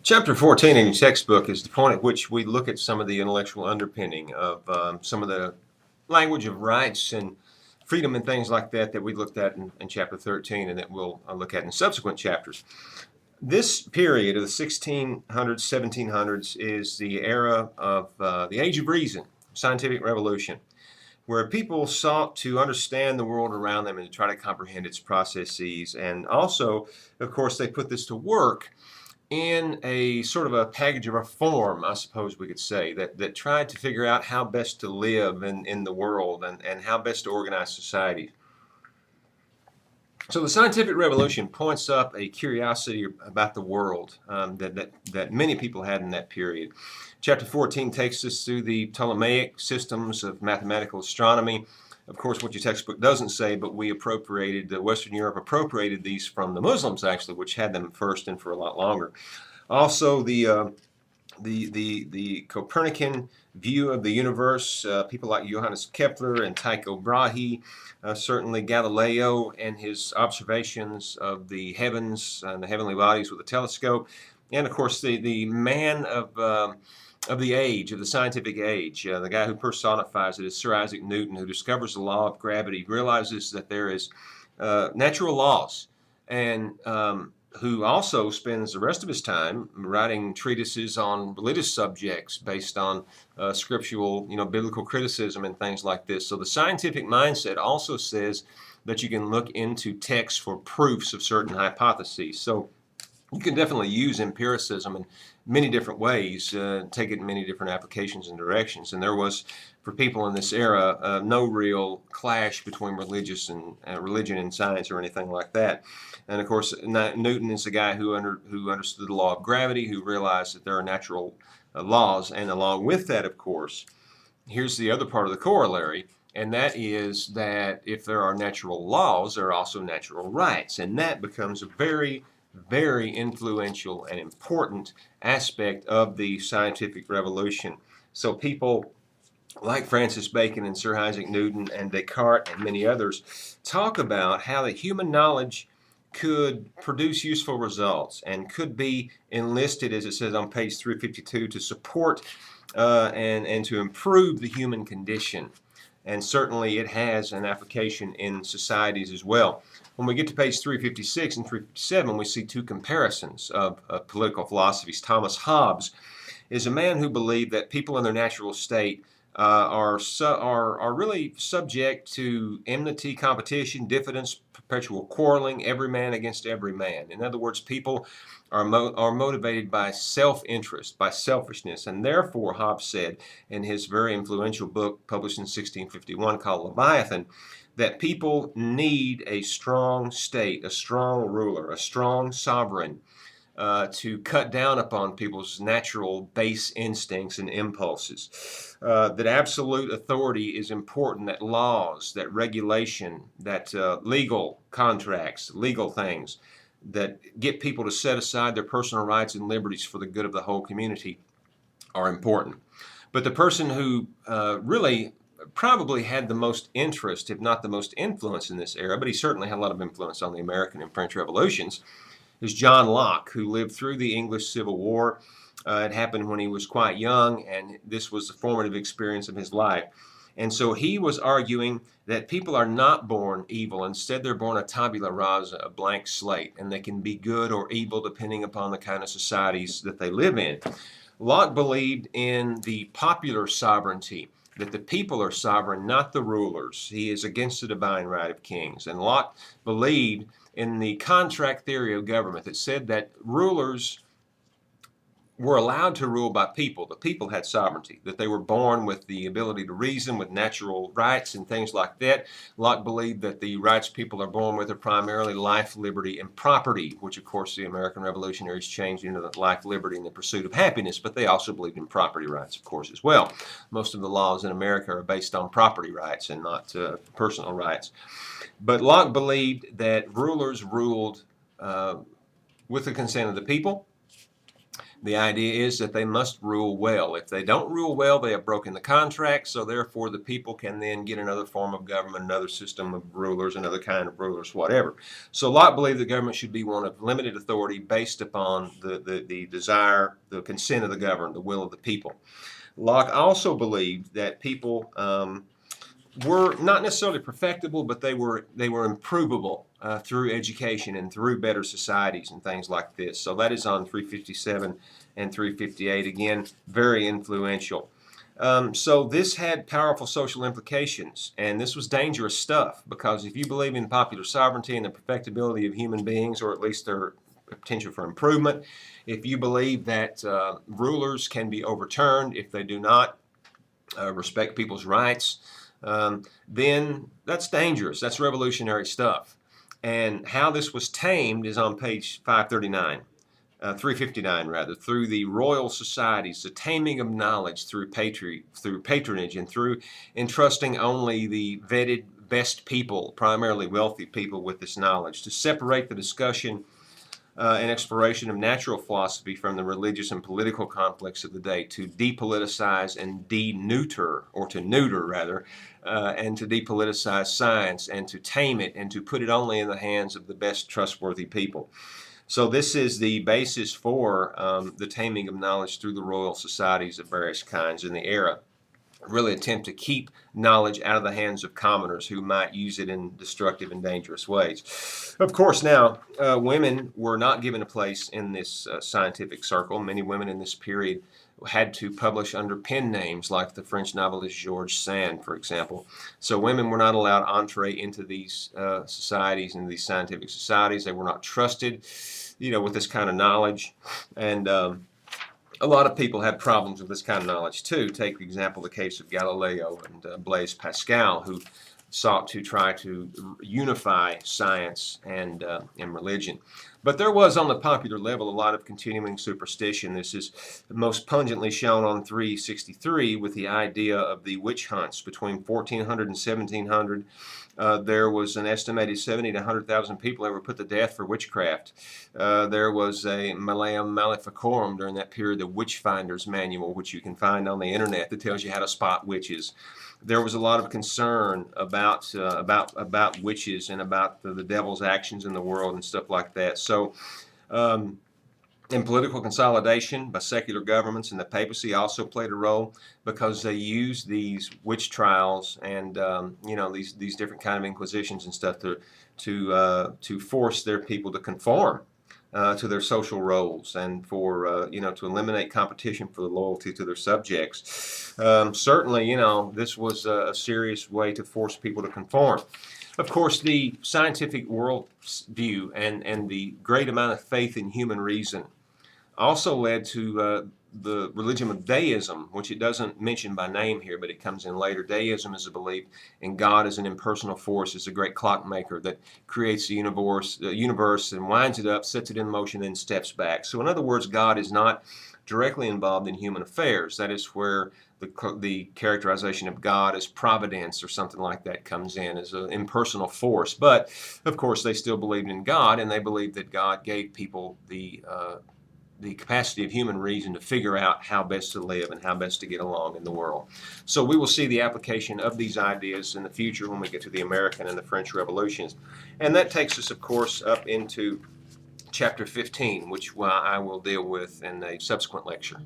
Chapter 14 in your textbook is the point at which we look at some of the intellectual underpinning of some of the language of rights and freedom and things like that that we looked at in Chapter 13 and that we'll look at in subsequent chapters. This period of the 1600s, 1700s is the era of the Age of Reason, scientific revolution, where people sought to understand the world around them and to try to comprehend its processes. And also, of course, they put this to work in a sort of a package of reform, I suppose we could say, that tried to figure out how best to live in the world and how best to organize society. So the scientific revolution points up a curiosity about the world that many people had in that period. Chapter 14 takes us through the Ptolemaic systems of mathematical astronomy. Of course, what your textbook doesn't say, but Western Europe appropriated these from the Muslims, actually, which had them first and for a lot longer. Also, the Copernican view of the universe, people like Johannes Kepler and Tycho Brahe, certainly Galileo and his observations of the heavens and the heavenly bodies with a telescope, and of course the man of the age, of the scientific age, the guy who personifies it is Sir Isaac Newton, who discovers the law of gravity, realizes that there is natural laws, and who also spends the rest of his time writing treatises on religious subjects based on scriptural, biblical criticism and things like this. So the scientific mindset also says that you can look into texts for proofs of certain hypotheses. So you can definitely use empiricism in many different ways, take it in many different applications and directions. And there was, for people in this era, no real clash between religion and science or anything like that. And of course, Newton is the guy who understood the law of gravity, who realized that there are natural laws. And along with that, of course, here's the other part of the corollary, and that is that if there are natural laws, there are also natural rights. And that becomes a very, very influential and important aspect of the scientific revolution. So people like Francis Bacon and Sir Isaac Newton and Descartes and many others talk about how the human knowledge could produce useful results and could be enlisted, as it says on page 352, to support and to improve the human condition. And certainly it has an application in societies as well. When we get to page 356 and 357, we see two comparisons of political philosophies. Thomas Hobbes is a man who believed that people in their natural state are really subject to enmity, competition, diffidence, perpetual quarreling, every man against every man. In other words, people are motivated by self-interest, by selfishness, and therefore, Hobbes said in his very influential book published in 1651 called Leviathan, that people need a strong state, a strong ruler, a strong sovereign to cut down upon people's natural base instincts and impulses. That absolute authority is important, that laws, that regulation, that legal contracts, legal things that get people to set aside their personal rights and liberties for the good of the whole community are important. But the person who really probably had the most interest, if not the most influence in this era, but he certainly had a lot of influence on the American and French revolutions, is John Locke, who lived through the English Civil War. It happened when he was quite young, and this was the formative experience of his life. And so he was arguing that people are not born evil. Instead, they're born a tabula rasa, a blank slate, and they can be good or evil depending upon the kind of societies that they live in. Locke believed in the popular sovereignty, that the people are sovereign, not the rulers. He is against the divine right of kings. And Locke believed in the contract theory of government that said that rulers were allowed to rule by people. The people had sovereignty, that they were born with the ability to reason, with natural rights and things like that. Locke believed that the rights people are born with are primarily life, liberty, and property, which of course the American revolutionaries changed into life, liberty, and the pursuit of happiness, but they also believed in property rights, of course, as well. Most of the laws in America are based on property rights and not personal rights. But Locke believed that rulers ruled with the consent of the people, The idea is that they must rule well. If they don't rule well, they have broken the contract, so therefore the people can then get another form of government, another system of rulers, another kind of rulers, whatever. So Locke believed the government should be one of limited authority based upon the desire, the consent of the governed, the will of the people. Locke also believed that people were not necessarily perfectible, but they were improvable through education and through better societies and things like this. So that is on 357 and 358. Again, very influential. So this had powerful social implications, and this was dangerous stuff, because if you believe in popular sovereignty and the perfectibility of human beings, or at least their potential for improvement, if you believe that rulers can be overturned if they do not respect people's rights, then that's dangerous. That's revolutionary stuff. And how this was tamed is on page 539, 359 rather, through the royal societies, the taming of knowledge through patronage, and through entrusting only the vetted best people, primarily wealthy people, with this knowledge, to separate the discussion and exploration of natural philosophy from the religious and political conflicts of the day, to depoliticize and de-neuter, or to neuter rather, and to depoliticize science, and to tame it, and to put it only in the hands of the best trustworthy people. So this is the basis for the taming of knowledge through the royal societies of various kinds in the era. Really attempt to keep knowledge out of the hands of commoners who might use it in destructive and dangerous ways. Of course, now, women were not given a place in this scientific circle. Many women in this period had to publish under pen names, like the French novelist George Sand, for example. So women were not allowed entree into these societies, into these scientific societies. They were not trusted, with this kind of knowledge. And a lot of people had problems with this kind of knowledge too. Take, for example, the case of Galileo and Blaise Pascal, who sought to try to unify science and religion. But there was, on the popular level, a lot of continuing superstition. This is most pungently shown on 363 with the idea of the witch hunts between 1400 and 1700. There was an estimated 70 to 100,000 people that were put to death for witchcraft. There was a Malleum Maleficorum during that period, the Witchfinder's Manual, which you can find on the internet, that tells you how to spot witches. There was a lot of concern about witches and about the devil's actions in the world and stuff like that. So, in political consolidation by secular governments, and the papacy also played a role, because they used these witch trials and these different kind of inquisitions and stuff to force their people to conform to their social roles, and for to eliminate competition for the loyalty to their subjects. Certainly, this was a serious way to force people to conform. Of course, the scientific world view and the great amount of faith in human reason also led to the religion of deism, which it doesn't mention by name here, but it comes in later. Deism is a belief in God as an impersonal force, as a great clockmaker that creates the universe and winds it up, sets it in motion, and steps back. So in other words, God is not directly involved in human affairs. That is where the characterization of God as providence or something like that comes in, as an impersonal force. But of course, they still believed in God, and they believed that God gave people the capacity of human reason to figure out how best to live and how best to get along in the world. So we will see the application of these ideas in the future when we get to the American and the French revolutions. And that takes us, of course, up into chapter 15, which I will deal with in a subsequent lecture.